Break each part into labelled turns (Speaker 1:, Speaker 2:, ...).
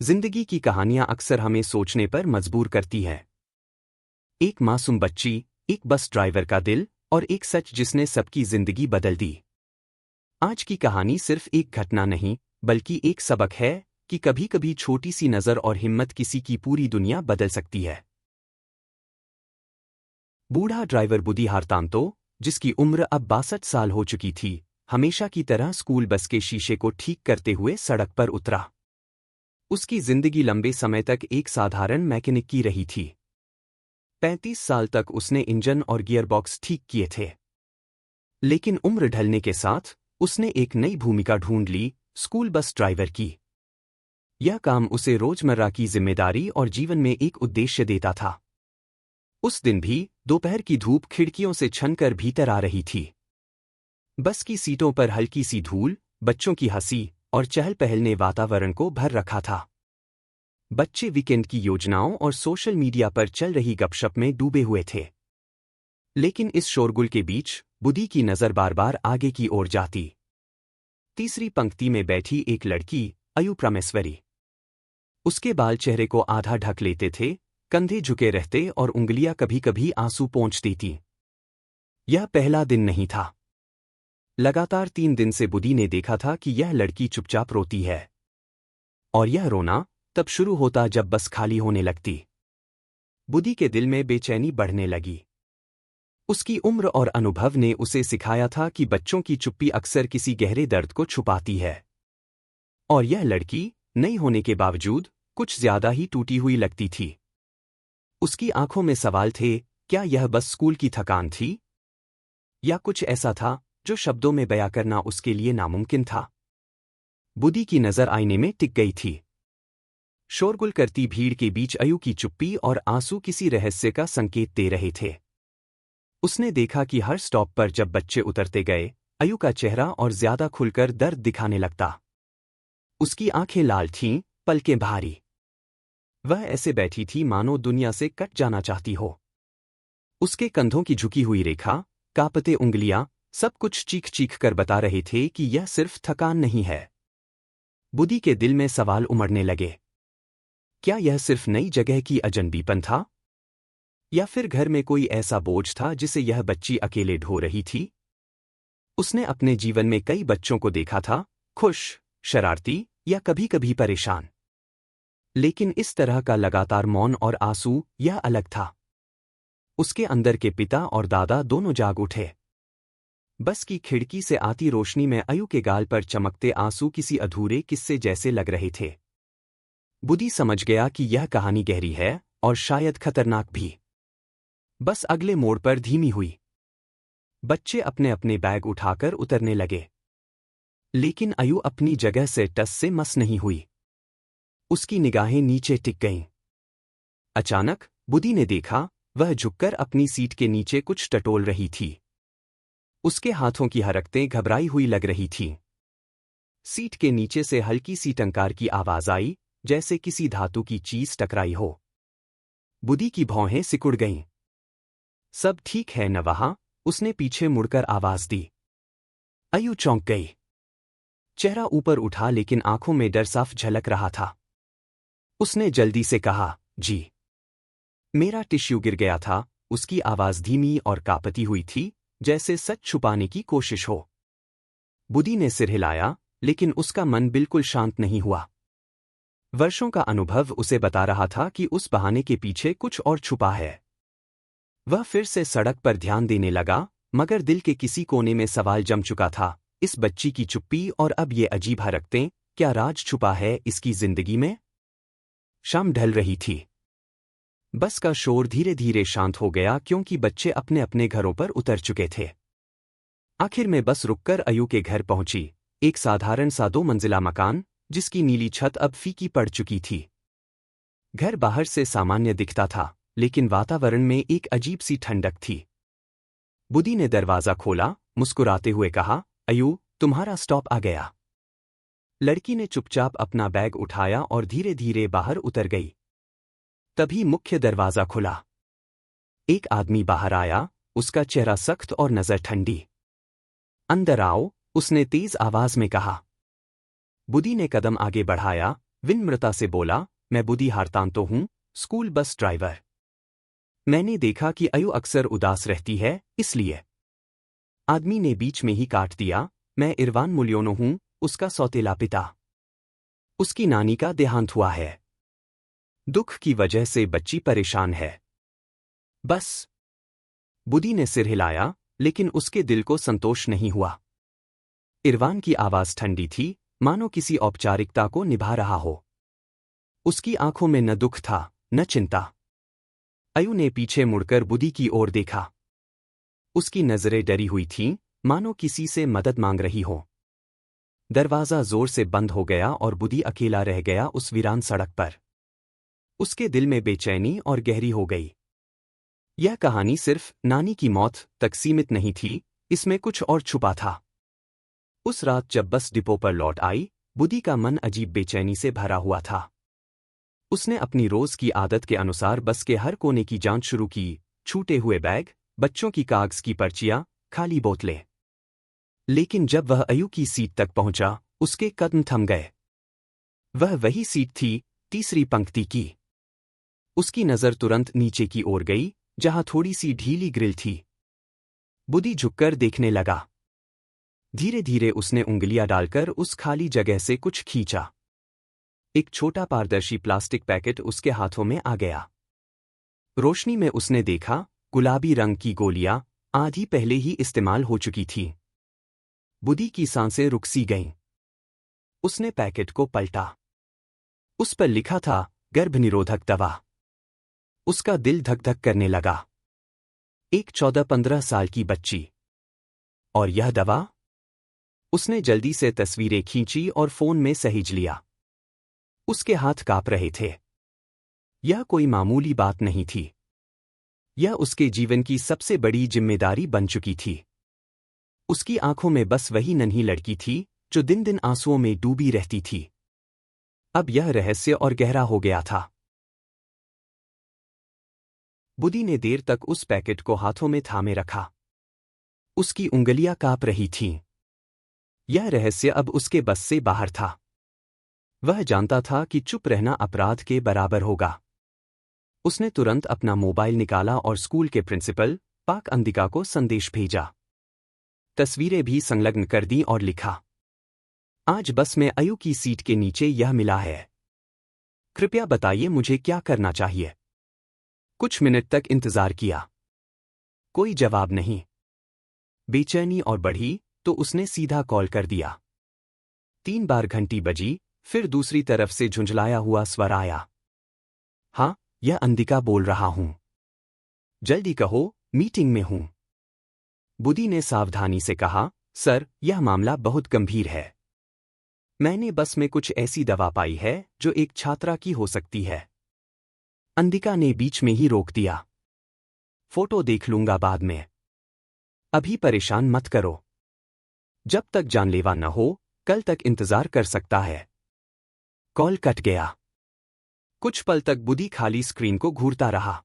Speaker 1: जिंदगी की कहानियां अक्सर हमें सोचने पर मजबूर करती है। एक मासूम बच्ची, एक बस ड्राइवर का दिल और एक सच जिसने सबकी जिंदगी बदल दी। आज की कहानी सिर्फ एक घटना नहीं, बल्कि एक सबक है कि कभी कभी छोटी सी नजर और हिम्मत किसी की पूरी दुनिया बदल सकती है। बूढ़ा ड्राइवर बुदी हारतांतो, जिसकी उम्र अब 62 साल हो चुकी थी, हमेशा की तरह स्कूल बस के शीशे को ठीक करते हुए सड़क पर उतरा। उसकी जिंदगी लंबे समय तक एक साधारण मैकेनिक की रही थी। 35 साल तक उसने इंजन और गियरबॉक्स ठीक किए थे। लेकिन उम्र ढलने के साथ उसने एक नई भूमिका ढूंढ ली, स्कूल बस ड्राइवर की। यह काम उसे रोजमर्रा की जिम्मेदारी और जीवन में एक उद्देश्य देता था। उस दिन भी दोपहर की धूप खिड़कियों से छनकर भीतर आ रही थी। बस की सीटों पर हल्की सी धूल, बच्चों की हंसी और चहल पहल ने वातावरण को भर रखा था। बच्चे वीकेंड की योजनाओं और सोशल मीडिया पर चल रही गपशप में डूबे हुए थे। लेकिन इस शोरगुल के बीच बुदी की नजर बार बार आगे की ओर जाती। तीसरी पंक्ति में बैठी एक लड़की, अयु परमेश्वरी। उसके बाल चेहरे को आधा ढक लेते थे, कंधे झुके रहते और उंगलियां कभी कभी आंसू पोंछ देती। यह पहला दिन नहीं था। लगातार 3 दिन से बुदी ने देखा था कि यह लड़की चुपचाप रोती है। और यह रोना तब शुरू होता जब बस खाली होने लगती। बुदी के दिल में बेचैनी बढ़ने लगी। उसकी उम्र और अनुभव ने उसे सिखाया था कि बच्चों की चुप्पी अक्सर किसी गहरे दर्द को छुपाती है। और यह लड़की, नई होने के बावजूद, कुछ ज्यादा ही टूटी हुई लगती थी। उसकी आंखों में सवाल थे, क्या यह बस स्कूल की थकान थी? या कुछ ऐसा था जो शब्दों में बयां करना उसके लिए नामुमकिन था? बुदी की नजर आईने में टिक गई थी। शोरगुल करती भीड़ के बीच अयु की चुप्पी और आंसू किसी रहस्य का संकेत दे रहे थे। उसने देखा कि हर स्टॉप पर जब बच्चे उतरते गए, अयु का चेहरा और ज्यादा खुलकर दर्द दिखाने लगता। उसकी आंखें लाल थीं, पलकें भारी। वह ऐसे बैठी थी मानो दुनिया से कट जाना चाहती हो। उसके कंधों की झुकी हुई रेखा, कांपते उंगलियां, सब कुछ चीख चीख कर बता रहे थे कि यह सिर्फ थकान नहीं है। बुदी के दिल में सवाल उमड़ने लगे। क्या यह सिर्फ नई जगह की अजनबीपन था? या फिर घर में कोई ऐसा बोझ था जिसे यह बच्ची अकेले ढो रही थी? उसने अपने जीवन में कई बच्चों को देखा था, खुश, शरारती या कभी कभी परेशान। लेकिन इस तरह का लगातार मौन और आंसू, यह अलग था। उसके अंदर के पिता और दादा दोनों जाग उठे। बस की खिड़की से आती रोशनी में अयु के गाल पर चमकते आंसू किसी अधूरे किस्से जैसे लग रहे थे। बुदी समझ गया कि यह कहानी गहरी है और शायद खतरनाक भी। बस अगले मोड़ पर धीमी हुई। बच्चे अपने अपने बैग उठाकर उतरने लगे। लेकिन अयु अपनी जगह से टस से मस नहीं हुई। उसकी निगाहें नीचे टिक गईं। अचानक बुदी ने देखा, वह झुककर अपनी सीट के नीचे कुछ टटोल रही थी। उसके हाथों की हरकतें घबराई हुई लग रही थीं। सीट के नीचे से हल्की सी टंकार की आवाज आई, जैसे किसी धातु की चीज टकराई हो। बुदी की भौहें सिकुड़ गईं। सब ठीक है न वहां? उसने पीछे मुड़कर आवाज दी। अयु चौंक गई। चेहरा ऊपर उठा लेकिन आंखों में डर साफ झलक रहा था। उसने जल्दी से कहा, जी। मेरा टिश्यू गिर गया था। उसकी आवाज धीमी और कांपती हुई थी, जैसे सच छुपाने की कोशिश हो। बुदी ने सिर हिलाया, लेकिन उसका मन बिल्कुल शांत नहीं हुआ। वर्षों का अनुभव उसे बता रहा था कि उस बहाने के पीछे कुछ और छुपा है। वह फिर से सड़क पर ध्यान देने लगा, मगर दिल के किसी कोने में सवाल जम चुका था, इस बच्ची की चुप्पी और अब ये अजीब हरकतें, क्या राज छुपा है इसकी जिंदगी में? शाम ढल रही थी। बस का शोर धीरे धीरे शांत हो गया क्योंकि बच्चे अपने अपने घरों पर उतर चुके थे। आखिर में बस रुककर अयु के घर पहुंची, एक साधारण सा 2 मंजिला मकान, जिसकी नीली छत अब फीकी पड़ चुकी थी। घर बाहर से सामान्य दिखता था, लेकिन वातावरण में एक अजीब सी ठंडक थी। बुदी ने दरवाजा खोला, मुस्कुराते हुए कहा, अयु, तुम्हारा स्टॉप आ गया। लड़की ने चुपचाप अपना बैग उठाया और धीरे धीरे बाहर उतर गई। तभी मुख्य दरवाजा खुला। एक आदमी बाहर आया, उसका चेहरा सख्त और नजर ठंडी। अंदर आओ, उसने तेज आवाज में कहा। बुदी ने कदम आगे बढ़ाया, विनम्रता से बोला, मैं बुद्धि हारतांतो हूँ, स्कूल बस ड्राइवर। मैंने देखा कि अयु अक्सर उदास रहती है, इसलिए। आदमी ने बीच में ही काट दिया, मैं इरवान मुलियोनो हूँ, उसका सौतेला पिता। उसकी नानी का देहांत हुआ है। दुख की वजह से बच्ची परेशान है। बस। बुद्धि ने सिर हिलाया, लेकिन उसके दिल को संतोष नहीं हुआ। इरवान की आवाज ठंडी थी, मानो किसी औपचारिकता को निभा रहा हो। उसकी आंखों में न दुख था, न चिंता। अयु ने पीछे मुड़कर बुद्धि की ओर देखा। उसकी नजरें डरी हुई थीं, मानो किसी से मदद मांग रही हो। दरवाजा जोर से बंद हो गया और बुद्धि अकेला रह गया उस वीरान सड़क पर। उसके दिल में बेचैनी और गहरी हो गई। यह कहानी सिर्फ नानी की मौत तक सीमित नहीं थी, इसमें कुछ और छुपा था। उस रात जब बस डिपो पर लौट आई, बुद्धि का मन अजीब बेचैनी से भरा हुआ था। उसने अपनी रोज की आदत के अनुसार बस के हर कोने की जांच शुरू की, छूटे हुए बैग, बच्चों की कागज की पर्चियां, खाली बोतलें। लेकिन जब वह अयु की सीट तक पहुंचा, उसके कदम थम गए। वह वही सीट थी, तीसरी पंक्ति की। उसकी नजर तुरंत नीचे की ओर गई, जहां थोड़ी सी ढीली ग्रिल थी। बुद्धि झुककर देखने लगा। धीरे धीरे उसने उंगलियां डालकर उस खाली जगह से कुछ खींचा। एक छोटा पारदर्शी प्लास्टिक पैकेट उसके हाथों में आ गया। रोशनी में उसने देखा, गुलाबी रंग की गोलियां, आधी पहले ही इस्तेमाल हो चुकी थीं। बुद्धि की सांसें रुक सी गईं। उसने पैकेट को पलटा। उस पर लिखा था, गर्भनिरोधक दवा। उसका दिल धक धक करने लगा। एक 14-15 साल की बच्ची। और यह दवा? उसने जल्दी से तस्वीरें खींची और फोन में सहेज लिया। उसके हाथ कांप रहे थे। यह कोई मामूली बात नहीं थी। यह उसके जीवन की सबसे बड़ी जिम्मेदारी बन चुकी थी। उसकी आंखों में बस वही नन्ही लड़की थी, जो दिन दिन आंसुओं में डूबी रहती थी। अब यह रहस्य और गहरा हो गया था। बुद्धि ने देर तक उस पैकेट को हाथों में थामे रखा। उसकी उंगलियां कांप रही थीं। यह रहस्य अब उसके बस से बाहर था। वह जानता था कि चुप रहना अपराध के बराबर होगा। उसने तुरंत अपना मोबाइल निकाला और स्कूल के प्रिंसिपल, पाक अंदिका को संदेश भेजा। तस्वीरें भी संलग्न कर दी और लिखा, आज बस में अयु की सीट के नीचे यह मिला है। कृपया बताइए मुझे क्या करना चाहिए। कुछ मिनट तक इंतजार किया। कोई जवाब नहीं। बेचैनी और बढ़ी तो उसने सीधा कॉल कर दिया। 3 बार घंटी बजी, फिर दूसरी तरफ से झुंझलाया हुआ स्वर आया। हाँ, यह अंदिका बोल रहा हूं। जल्दी कहो, मीटिंग में हूं। बुद्धि ने सावधानी से कहा, सर, यह मामला बहुत गंभीर है। मैंने बस में कुछ ऐसी दवा पाई है जो एक छात्रा की हो सकती है। अंदिका ने बीच में ही रोक दिया। फोटो देख लूंगा बाद में। अभी परेशान मत करो। जब तक जानलेवा न हो, कल तक इंतजार कर सकता है। कॉल कट गया। कुछ पल तक बुद्धि खाली स्क्रीन को घूरता रहा।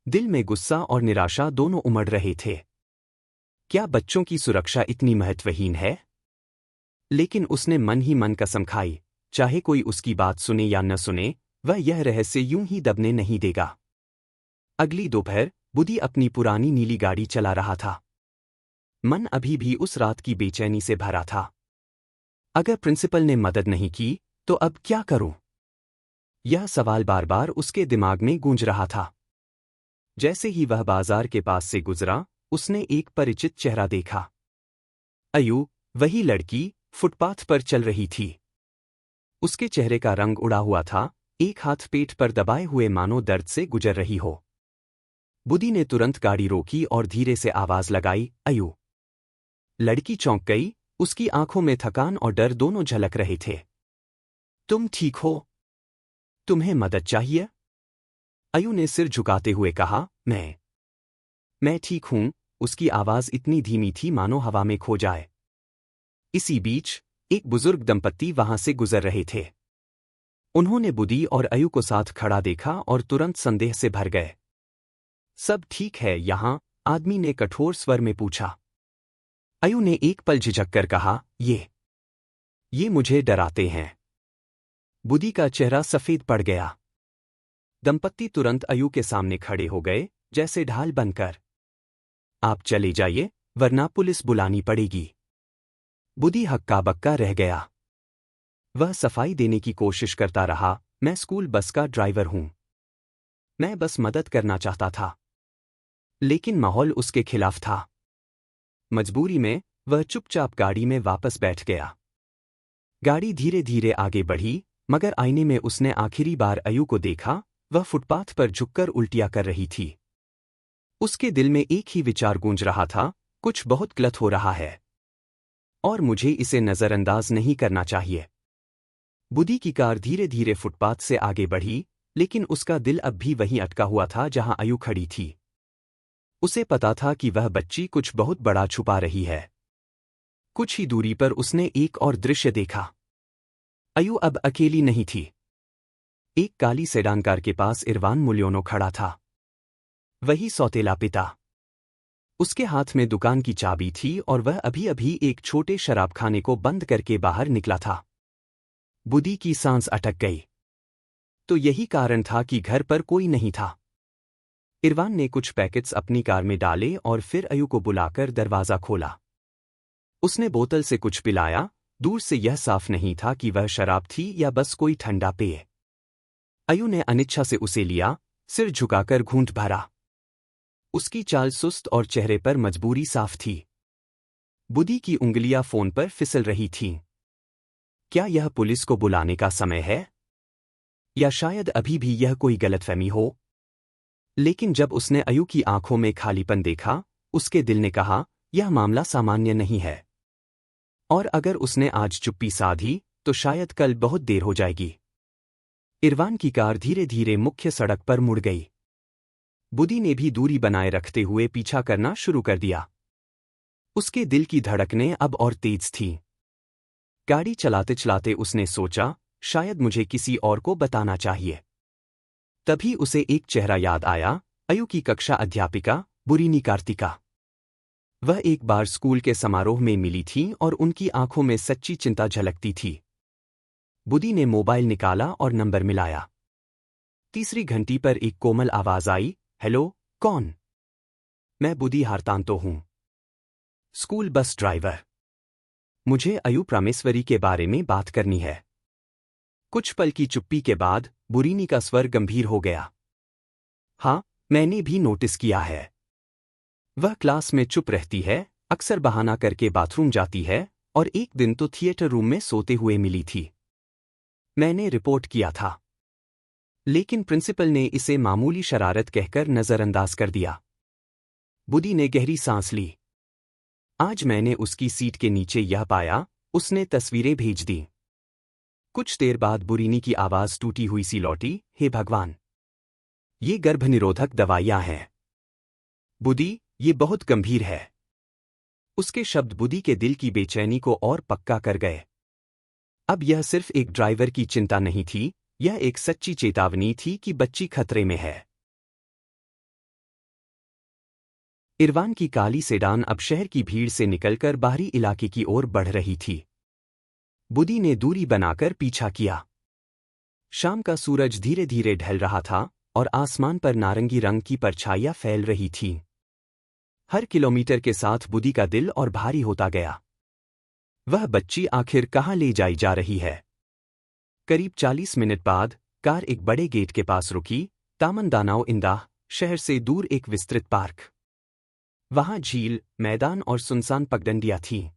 Speaker 1: दिल में गुस्सा और निराशा दोनों उमड़ रहे थे। क्या बच्चों की सुरक्षा इतनी महत्वहीन है? लेकिन उसने मन ही मन कसम खाई, चाहे कोई उसकी बात सुने या न सुने, वह यह रहस्य यूं ही दबने नहीं देगा। अगली दोपहर, बुद्धि अपनी पुरानी नीली गाड़ी चला रहा था। मन अभी भी उस रात की बेचैनी से भरा था। अगर प्रिंसिपल ने मदद नहीं की, तो अब क्या करूं? यह सवाल बार बार उसके दिमाग में गूंज रहा था। जैसे ही वह बाजार के पास से गुजरा, उसने एक परिचित चेहरा देखा। अयु, वही लड़की, फुटपाथ पर चल रही थी। उसके चेहरे का रंग उड़ा हुआ था, एक हाथ पेट पर दबाए हुए मानो दर्द से गुजर रही हो। बुद्धि ने तुरंत गाड़ी रोकी और धीरे से आवाज लगाई, अयु। लड़की चौंक गई, उसकी आंखों में थकान और डर दोनों झलक रहे थे। तुम ठीक हो? तुम्हें मदद चाहिए? अयु ने सिर झुकाते हुए कहा, मैं ठीक हूं। उसकी आवाज इतनी धीमी थी मानो हवा में खो जाए। इसी बीच, एक बुजुर्ग दंपत्ति वहां से गुजर रहे थे। उन्होंने बुद्धि और अयु को साथ खड़ा देखा और तुरंत संदेह से भर गए। सब ठीक है यहां? आदमी ने कठोर स्वर में पूछा। अयु ने एक पल झिझक कर कहा, ये मुझे डराते हैं। बुदी का चेहरा सफेद पड़ गया। दंपत्ति तुरंत अयू के सामने खड़े हो गए, जैसे ढाल बनकर। आप चले जाइए, वरना पुलिस बुलानी पड़ेगी। बुदी हक्का बक्का रह गया। वह सफाई देने की कोशिश करता रहा, मैं स्कूल बस का ड्राइवर हूं। मैं बस मदद करना चाहता था। लेकिन माहौल उसके खिलाफ था। मजबूरी में वह चुपचाप गाड़ी में वापस बैठ गया। गाड़ी धीरे धीरे आगे बढ़ी, मगर आईने में उसने आखिरी बार अयू को देखा। वह फुटपाथ पर झुककर उल्टियां कर रही थी। उसके दिल में एक ही विचार गूंज रहा था, कुछ बहुत गलत हो रहा है और मुझे इसे नजरअंदाज नहीं करना चाहिए। बुदी की कार धीरे धीरे फुटपाथ से आगे बढ़ी, लेकिन उसका दिल अब भी वहीं अटका हुआ था जहां अयू खड़ी थी। उसे पता था कि वह बच्ची कुछ बहुत बड़ा छुपा रही है। कुछ ही दूरी पर उसने एक और दृश्य देखा। अयू अब अकेली नहीं थी। एक काली सेडान कार के पास इरवान मुलियोनो खड़ा था। वही सौतेला पिता। उसके हाथ में दुकान की चाबी थी और वह अभी अभी एक छोटे शराबखाने को बंद करके बाहर निकला था। बुदी की सांस अटक गई। तो यही कारण था कि घर पर कोई नहीं था। इरवान ने कुछ पैकेट्स अपनी कार में डाले और फिर अयू को बुलाकर दरवाजा खोला। उसने बोतल से कुछ पिलाया। दूर से यह साफ नहीं था कि वह शराब थी या बस कोई ठंडा पेय। अयू ने अनिच्छा से उसे लिया, सिर झुकाकर घूंट भरा। उसकी चाल सुस्त और चेहरे पर मजबूरी साफ थी। बुदी की उंगलियां फोन पर फिसल रही थीं। क्या यह पुलिस को बुलाने का समय है? या शायद अभी भी यह कोई गलतफहमी हो? लेकिन जब उसने अयू की आंखों में खालीपन देखा, उसके दिल ने कहा, यह मामला सामान्य नहीं है। और अगर उसने आज चुप्पी साधी, तो शायद कल बहुत देर हो जाएगी। इरवान की कार धीरे धीरे मुख्य सड़क पर मुड़ गई। बुदी ने भी दूरी बनाए रखते हुए पीछा करना शुरू कर दिया। उसके दिल की धड़कनें अब और तेज थीं। गाड़ी चलाते चलाते उसने सोचा, शायद मुझे किसी और को बताना चाहिए। तभी उसे एक चेहरा याद आया, अयू की कक्षा अध्यापिका, बुरीनी कार्तिका। वह एक बार स्कूल के समारोह में मिली थी और उनकी आंखों में सच्ची चिंता झलकती थी। बुदी ने मोबाइल निकाला और नंबर मिलाया। तीसरी घंटी पर एक कोमल आवाज आई, हेलो, कौन? मैं बुदी हारतांतो हूं, स्कूल बस ड्राइवर। मुझे अयू प्रामेश्वरी के बारे में बात करनी है। कुछ पल की चुप्पी के बाद बुरीनी का स्वर गंभीर हो गया। हाँ, मैंने भी नोटिस किया है। वह क्लास में चुप रहती है, अक्सर बहाना करके बाथरूम जाती है और एक दिन तो थिएटर रूम में सोते हुए मिली थी। मैंने रिपोर्ट किया था, लेकिन प्रिंसिपल ने इसे मामूली शरारत कहकर नजरअंदाज कर दिया। बुदी ने गहरी सांस ली। आज मैंने उसकी सीट के नीचे यह पाया, उसने तस्वीरें भेज दी। कुछ देर बाद बुरीनी की आवाज टूटी हुई सी लौटी, हे भगवान, ये गर्भनिरोधक दवाइयां हैं। बुदी, ये बहुत गंभीर है। उसके शब्द बुदी के दिल की बेचैनी को और पक्का कर गए। अब यह सिर्फ एक ड्राइवर की चिंता नहीं थी, यह एक सच्ची चेतावनी थी कि बच्ची खतरे में है। इरवान की काली सेडान अब शहर की भीड़ से निकलकर बाहरी इलाके की ओर बढ़ रही थी। बुदी ने दूरी बनाकर पीछा किया। शाम का सूरज धीरे धीरे ढल रहा था और आसमान पर नारंगी रंग की परछाइयां फैल रही थीं। हर किलोमीटर के साथ बुदी का दिल और भारी होता गया। वह बच्ची आखिर कहाँ ले जाई जा रही है? करीब 40 मिनट बाद कार एक बड़े गेट के पास रुकी, तामन दानाव इंदाह, शहर से दूर एक विस्तृत पार्क। वहां झील, मैदान और सुनसान पगडंडियां थीं।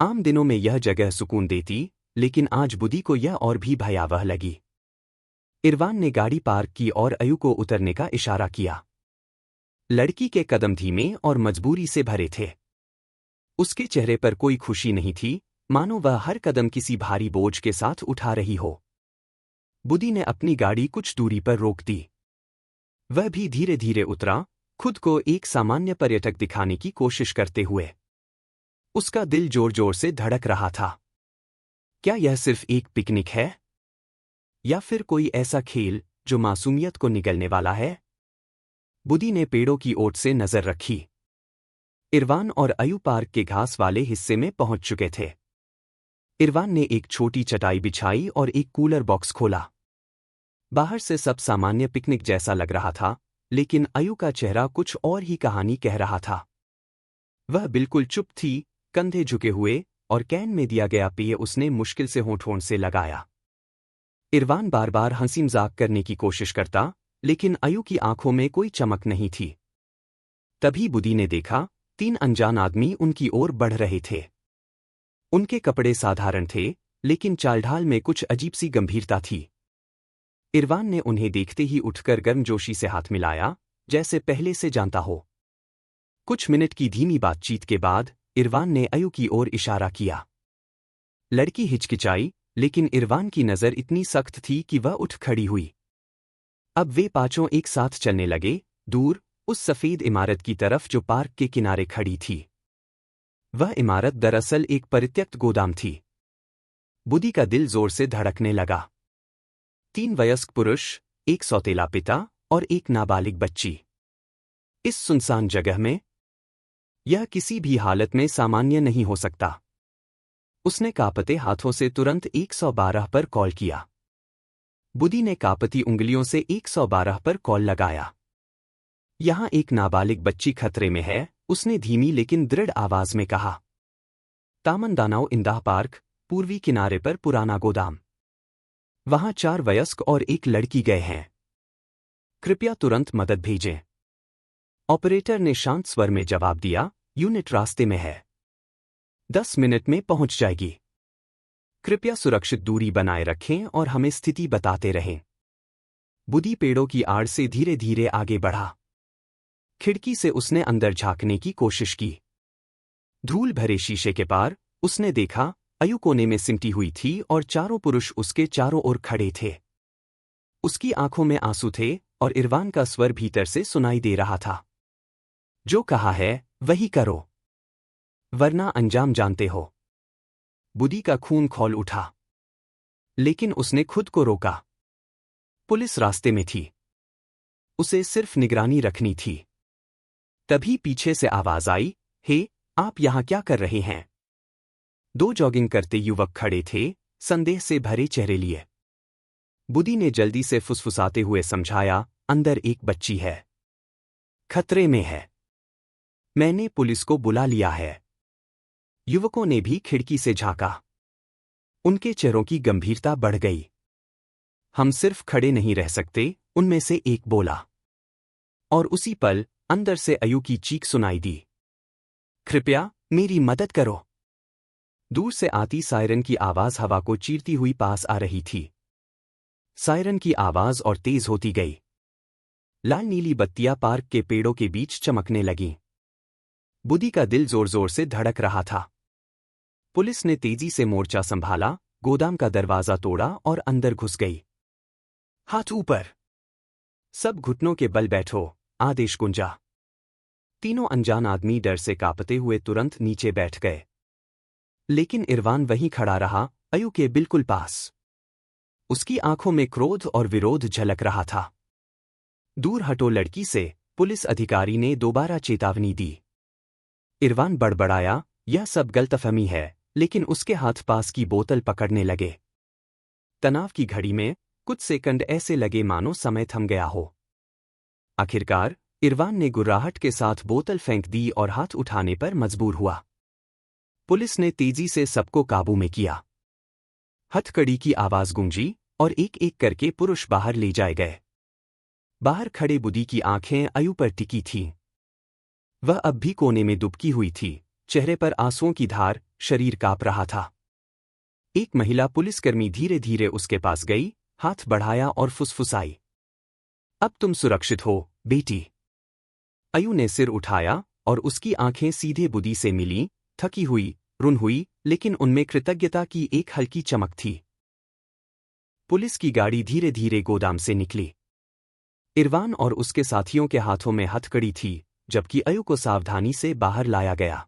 Speaker 1: आम दिनों में यह जगह सुकून देती, लेकिन आज बुदी को यह और भी भयावह लगी। इरवान ने गाड़ी पार्क की और अयू को उतरने का इशारा किया। लड़की के कदम धीमे और मजबूरी से भरे थे। उसके चेहरे पर कोई खुशी नहीं थी, मानो वह हर कदम किसी भारी बोझ के साथ उठा रही हो। बुदी ने अपनी गाड़ी कुछ दूरी पर रोक दी। वह भी धीरे धीरे उतरा, खुद को एक सामान्य पर्यटक दिखाने की कोशिश करते हुए। उसका दिल जोर जोर से धड़क रहा था। क्या यह सिर्फ एक पिकनिक है? या फिर कोई ऐसा खेल जो मासूमियत को निगलने वाला है? बुदी ने पेड़ों की ओट से नजर रखी। इरवान और अयू पार्क के घास वाले हिस्से में पहुंच चुके थे। इरवान ने एक छोटी चटाई बिछाई और एक कूलर बॉक्स खोला। बाहर से सब सामान्य पिकनिक जैसा लग रहा था, लेकिन अयु का चेहरा कुछ और ही कहानी कह रहा था। वह बिल्कुल चुप थी, कंधे झुके हुए, और कैन में दिया गया पेय उसने मुश्किल से होंठ से लगाया। इरवान बार बार हंसी मजाक करने की कोशिश करता, लेकिन अयु की आंखों में कोई चमक नहीं थी। तभी बुदी ने देखा, 3 अनजान आदमी उनकी ओर बढ़ रहे थे। उनके कपड़े साधारण थे, लेकिन चालढाल में कुछ अजीब सी गंभीरता थी। इरवान ने उन्हें देखते ही उठकर गर्मजोशी से हाथ मिलाया, जैसे पहले से जानता हो। कुछ मिनट की धीमी बातचीत के बाद इरवान ने अयु की ओर इशारा किया। लड़की हिचकिचाई, लेकिन इरवान की नज़र इतनी सख्त थी कि वह उठ खड़ी हुई। अब वे पांचों एक साथ चलने लगे, दूर, उस सफ़ेद इमारत की तरफ जो पार्क के किनारे खड़ी थी। वह इमारत दरअसल एक परित्यक्त गोदाम थी। बुदी का दिल जोर से धड़कने लगा। 3 वयस्क पुरुष, एक सौतेला पिता और एक नाबालिग बच्ची। इस सुनसान जगह में यह किसी भी हालत में सामान्य नहीं हो सकता। उसने कांपते हाथों से तुरंत 112 पर कॉल किया। बुदी ने कांपती उंगलियों से 112 पर कॉल लगाया। यहां एक नाबालिग बच्ची खतरे में है, उसने धीमी लेकिन दृढ़ आवाज में कहा। तामनदानाव इंदाह पार्क, पूर्वी किनारे पर पुराना गोदाम। वहां 4 वयस्क और एक लड़की गए हैं। कृपया तुरंत मदद भेजें। ऑपरेटर ने शांत स्वर में जवाब दिया, यूनिट रास्ते में है। 10 मिनट में पहुंच जाएगी। कृपया सुरक्षित दूरी बनाए रखें और हमें स्थिति बताते रहें। बुदी पेड़ों की आड़ से धीरे धीरे आगे बढ़ा। खिड़की से उसने अंदर झांकने की कोशिश की। धूल भरे शीशे के पार उसने देखा, अयु कोने में सिमटी हुई थी और 4 पुरुष उसके चारों ओर खड़े थे। उसकी आंखों में आंसू थे और इरवान का स्वर भीतर से सुनाई दे रहा था। जो कहा है वही करो, वरना अंजाम जानते हो। बुदी का खून खौल उठा, लेकिन उसने खुद को रोका। पुलिस रास्ते में थी। उसे सिर्फ निगरानी रखनी थी। तभी पीछे से आवाज आई, हे, आप यहां क्या कर रहे हैं? 2 जॉगिंग करते युवक खड़े थे, संदेह से भरे चेहरे लिए। बुदी ने जल्दी से फुसफुसाते हुए समझाया, अंदर एक बच्ची है, खतरे में है। मैंने पुलिस को बुला लिया है। युवकों ने भी खिड़की से झांका। उनके चेहरों की गंभीरता बढ़ गई। हम सिर्फ खड़े नहीं रह सकते, उनमें से एक बोला। और उसी पल अंदर से अयु की चीख सुनाई दी, कृपया मेरी मदद करो। दूर से आती सायरन की आवाज हवा को चीरती हुई पास आ रही थी। सायरन की आवाज और तेज होती गई। लाल नीली बत्तियां पार्क के पेड़ों के बीच चमकने लगीं। बुदी का दिल जोर जोर से धड़क रहा था। पुलिस ने तेजी से मोर्चा संभाला, गोदाम का दरवाजा तोड़ा और अंदर घुस गई। हाथ ऊपर। सब घुटनों के बल बैठो, आदेश गुंजा। तीनों अनजान आदमी डर से कांपते हुए तुरंत नीचे बैठ गए। लेकिन इरवान वहीं खड़ा रहा, अयु के बिल्कुल पास। उसकी आंखों में क्रोध और विरोध झलक रहा था। दूर हटो लड़की से, पुलिस अधिकारी ने दोबारा चेतावनी दी। इरवान बड़बड़ाया, यह सब गलतफहमी है, लेकिन उसके हाथ पास की बोतल पकड़ने लगे। तनाव की घड़ी में कुछ सेकंड ऐसे लगे मानो समय थम गया हो। आखिरकार इरवान ने गुर्राहट के साथ बोतल फेंक दी और हाथ उठाने पर मजबूर हुआ। पुलिस ने तेजी से सबको काबू में किया। हथकड़ी की आवाज गूंजी और एक एक करके पुरुष बाहर ले जाए गए। बाहर खड़े बुदी की आंखें अयु पर टिकी थीं। वह अब भी कोने में दुबकी हुई थी, चेहरे पर आंसुओं की धार, शरीर कांप रहा था। एक महिला पुलिसकर्मी धीरे धीरे उसके पास गई, हाथ बढ़ाया और फुसफुसाई, अब तुम सुरक्षित हो, बेटी। अयु ने सिर उठाया और उसकी आंखें सीधे बुदी से मिलीं, थकी हुई, रुन हुई, लेकिन उनमें कृतज्ञता की एक हल्की चमक थी। पुलिस की गाड़ी धीरे धीरे गोदाम से निकली। इरवान और उसके साथियों के हाथों में हथकड़ी थी, जबकि अयु को सावधानी से बाहर लाया गया।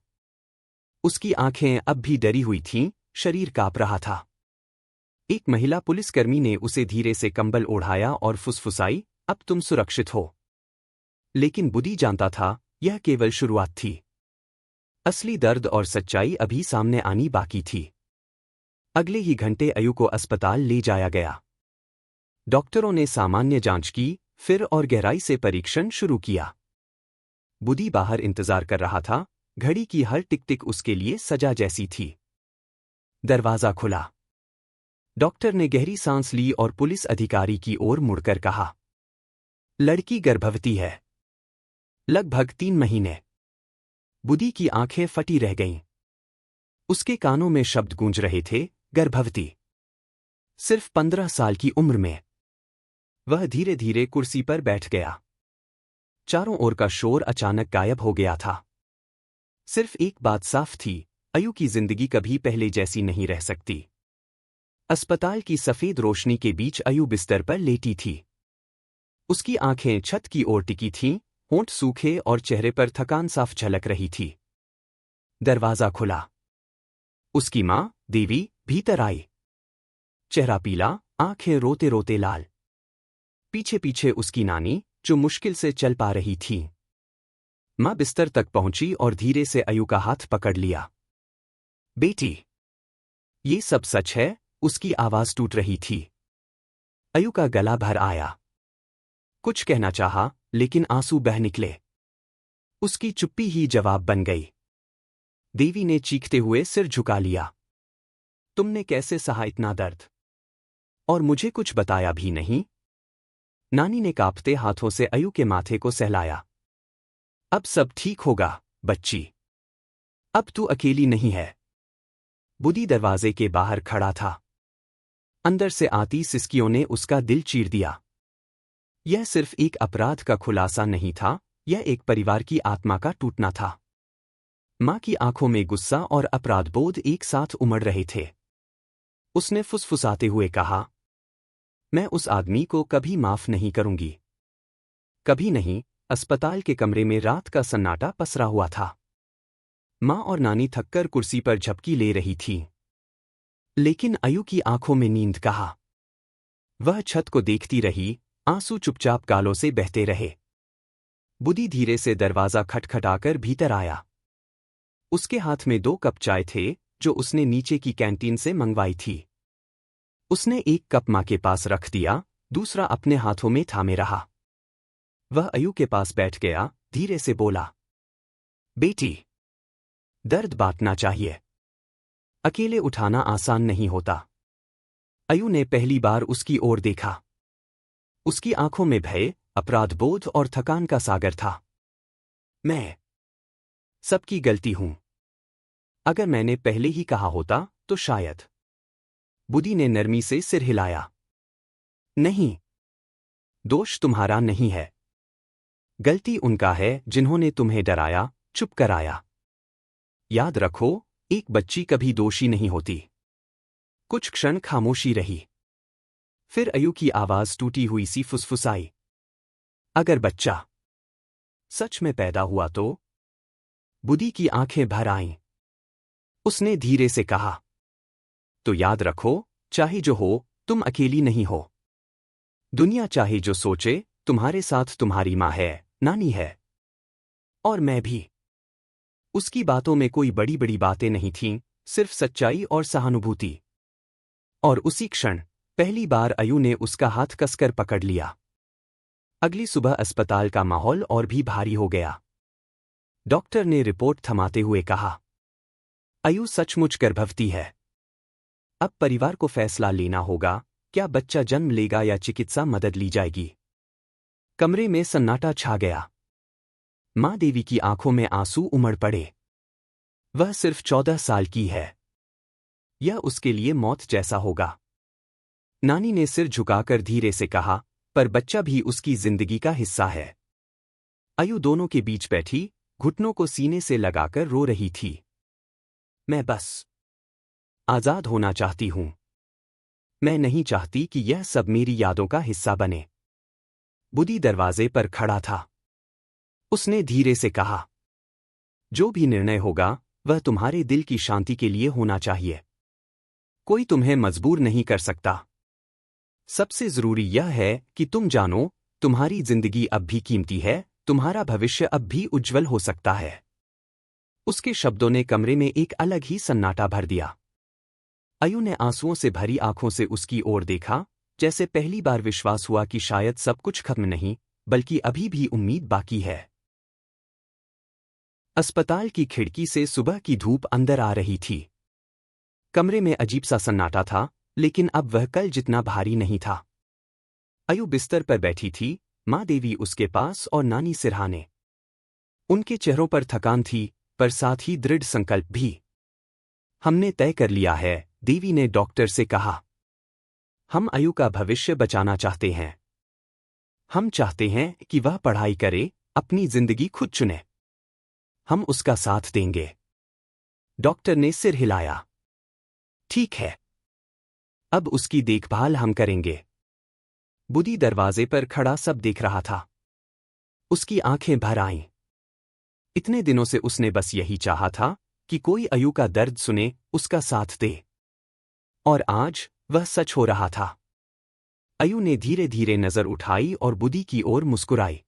Speaker 1: उसकी आंखें अब भी डरी हुई थीं, शरीर कांप रहा था। एक महिला पुलिसकर्मी ने उसे धीरे से कंबल ओढ़ाया और फुसफुसाई, अब तुम सुरक्षित हो। लेकिन बुदी जानता था, यह केवल शुरुआत थी। असली दर्द और सच्चाई अभी सामने आनी बाकी थी। अगले ही घंटे अयु को अस्पताल ले जाया गया। डॉक्टरों ने सामान्य जांच की, फिर और गहराई से परीक्षण शुरू किया। बुदी बाहर इंतजार कर रहा था, घड़ी की हर टिक टिक उसके लिए सजा जैसी थी। दरवाजा खुला। डॉक्टर ने गहरी सांस ली और पुलिस अधिकारी की ओर मुड़कर कहा, लड़की गर्भवती है। लगभग 3 महीने। बुदी की आंखें फटी रह गईं। उसके कानों में शब्द गूंज रहे थे, गर्भवती। सिर्फ 15 साल की उम्र में। वह धीरे धीरे कुर्सी पर बैठ गया। चारों ओर का शोर अचानक गायब हो गया था। सिर्फ एक बात साफ थी, अयु की जिंदगी कभी पहले जैसी नहीं रह सकती। अस्पताल की सफेद रोशनी के बीच अयु बिस्तर पर लेटी थी। उसकी आंखें छत की ओर टिकी थीं, होंठ सूखे और चेहरे पर थकान साफ झलक रही थी। दरवाजा खुला। उसकी मां, देवी, भीतर आई। चेहरा पीला, आंखें रोते रोते लाल। पीछे पीछे उसकी नानी, जो मुश्किल से चल पा रही थी। मां बिस्तर तक पहुंची और धीरे से अयु का हाथ पकड़ लिया। बेटी, ये सब सच है? उसकी आवाज टूट रही थी। अयु का गला भर आया। कुछ कहना चाहा, लेकिन आंसू बह निकले। उसकी चुप्पी ही जवाब बन गई। देवी ने चीखते हुए सिर झुका लिया। तुमने कैसे सहा इतना दर्द? और मुझे कुछ बताया भी नहीं? नानी ने कांपते हाथों से अयु के माथे को सहलाया। अब सब ठीक होगा, बच्ची। अब तू अकेली नहीं है। बुदी दरवाजे के बाहर खड़ा था। अंदर से आती सिसकियों ने उसका दिल चीर दिया। यह सिर्फ एक अपराध का खुलासा नहीं था, यह एक परिवार की आत्मा का टूटना था। मां की आंखों में गुस्सा और अपराधबोध एक साथ उमड़ रहे थे। उसने फुसफुसाते हुए कहा, मैं उस आदमी को कभी माफ नहीं करूंगी। कभी नहीं। अस्पताल के कमरे में रात का सन्नाटा पसरा हुआ था। मां और नानी थककर कुर्सी पर झपकी ले रही थीं। लेकिन अयु की आंखों में नींद कहा। वह छत को देखती रही, आंसू चुपचाप गालों से बहते रहे। बुदी धीरे से दरवाजा खटखटाकर भीतर आया। उसके हाथ में 2 कप चाय थे, जो उसने नीचे की कैंटीन से मंगवाई थी। उसने एक कप मां के पास रख दिया, दूसरा अपने हाथों में थामे रहा। वह अयु के पास बैठ गया, धीरे से बोला, बेटी, दर्द बांटना चाहिए। अकेले उठाना आसान नहीं होता। अयु ने पहली बार उसकी ओर देखा। उसकी आंखों में भय, अपराधबोध और थकान का सागर था। मैं सबकी गलती हूं। अगर मैंने पहले ही कहा होता, तो शायद। बुदी ने नरमी से सिर हिलाया। नहीं, दोष तुम्हारा नहीं है। गलती उनका है जिन्होंने तुम्हें डराया, चुप कराया। याद रखो, एक बच्ची कभी दोषी नहीं होती। कुछ क्षण खामोशी रही। फिर अयु की आवाज टूटी हुई सी फुसफुसाई, अगर बच्चा सच में पैदा हुआ तो? बुदी की आंखें भर आईं। उसने धीरे से कहा, तो याद रखो, चाहे जो हो, तुम अकेली नहीं हो। दुनिया चाहे जो सोचे, तुम्हारे साथ तुम्हारी मां है, नानी है। और मैं भी। उसकी बातों में कोई बड़ी बड़ी बातें नहीं थीं, सिर्फ सच्चाई और सहानुभूति। और उसी क्षण, पहली बार अयु ने उसका हाथ कसकर पकड़ लिया। अगली सुबह अस्पताल का माहौल और भी भारी हो गया। डॉक्टर ने रिपोर्ट थमाते हुए कहा, अयु सचमुच गर्भवती है। अब परिवार को फैसला लेना होगा, क्या बच्चा जन्म लेगा या चिकित्सा मदद ली जाएगी। कमरे में सन्नाटा छा गया। मां देवी की आंखों में आंसू उमड़ पड़े। वह सिर्फ 14 साल की है। यह उसके लिए मौत जैसा होगा। नानी ने सिर झुकाकर धीरे से कहा, पर बच्चा भी उसकी जिंदगी का हिस्सा है। अयु दोनों के बीच बैठी, घुटनों को सीने से लगाकर रो रही थी। मैं बस आजाद होना चाहती हूं। मैं नहीं चाहती कि यह सब मेरी यादों का हिस्सा बने। बुदी दरवाजे पर खड़ा था। उसने धीरे से कहा, जो भी निर्णय होगा, वह तुम्हारे दिल की शांति के लिए होना चाहिए। कोई तुम्हें मजबूर नहीं कर सकता। सबसे जरूरी यह है कि तुम जानो, तुम्हारी जिंदगी अब भी कीमती है, तुम्हारा भविष्य अब भी उज्जवल हो सकता है। उसके शब्दों ने कमरे में एक अलग ही सन्नाटा भर दिया। अयु ने आंसुओं से भरी आंखों से उसकी ओर देखा, जैसे पहली बार विश्वास हुआ कि शायद सब कुछ खत्म नहीं, बल्कि अभी भी उम्मीद बाकी है। अस्पताल की खिड़की से सुबह की धूप अंदर आ रही थी। कमरे में अजीब सा सन्नाटा था, लेकिन अब वह कल जितना भारी नहीं था। अयु बिस्तर पर बैठी थी, माँ देवी उसके पास और नानी सिरहाने। उनके चेहरों पर थकान थी, पर साथ ही दृढ़ संकल्प भी। हमने तय कर लिया है, देवी ने डॉक्टर से कहा। हम अयु का भविष्य बचाना चाहते हैं। हम चाहते हैं कि वह पढ़ाई करे, अपनी जिंदगी खुद चुने। हम उसका साथ देंगे। डॉक्टर ने सिर हिलाया। ठीक है। अब उसकी देखभाल हम करेंगे। बुदी दरवाजे पर खड़ा सब देख रहा था। उसकी आंखें भर आईं। इतने दिनों से उसने बस यही चाहा था कि कोई अयु का दर्द सुने, उसका साथ दे। और आज वह सच हो रहा था। अयु ने धीरे धीरे नजर उठाई और बुदी की ओर मुस्कुराई।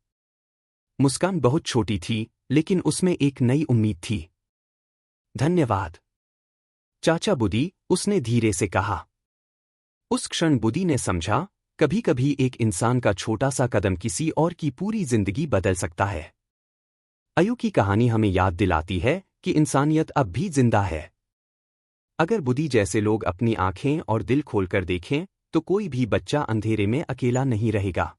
Speaker 1: मुस्कान बहुत छोटी थी, लेकिन उसमें एक नई उम्मीद थी। धन्यवाद चाचा बुदी, उसने धीरे से कहा। उस क्षण बुदी ने समझा, कभी कभी एक इंसान का छोटा सा कदम किसी और की पूरी जिंदगी बदल सकता है। अयु की कहानी हमें याद दिलाती है कि इंसानियत अब भी जिंदा है। अगर बुदी जैसे लोग अपनी आंखें और दिल खोलकर देखें, तो कोई भी बच्चा अंधेरे में अकेला नहीं रहेगा।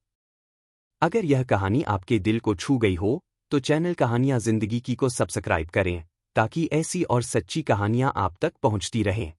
Speaker 1: अगर यह कहानी आपके दिल को छू गई हो, तो चैनल कहानियां जिंदगी की को सब्सक्राइब करें, ताकि ऐसी और सच्ची कहानियां आप तक पहुंचती रहें।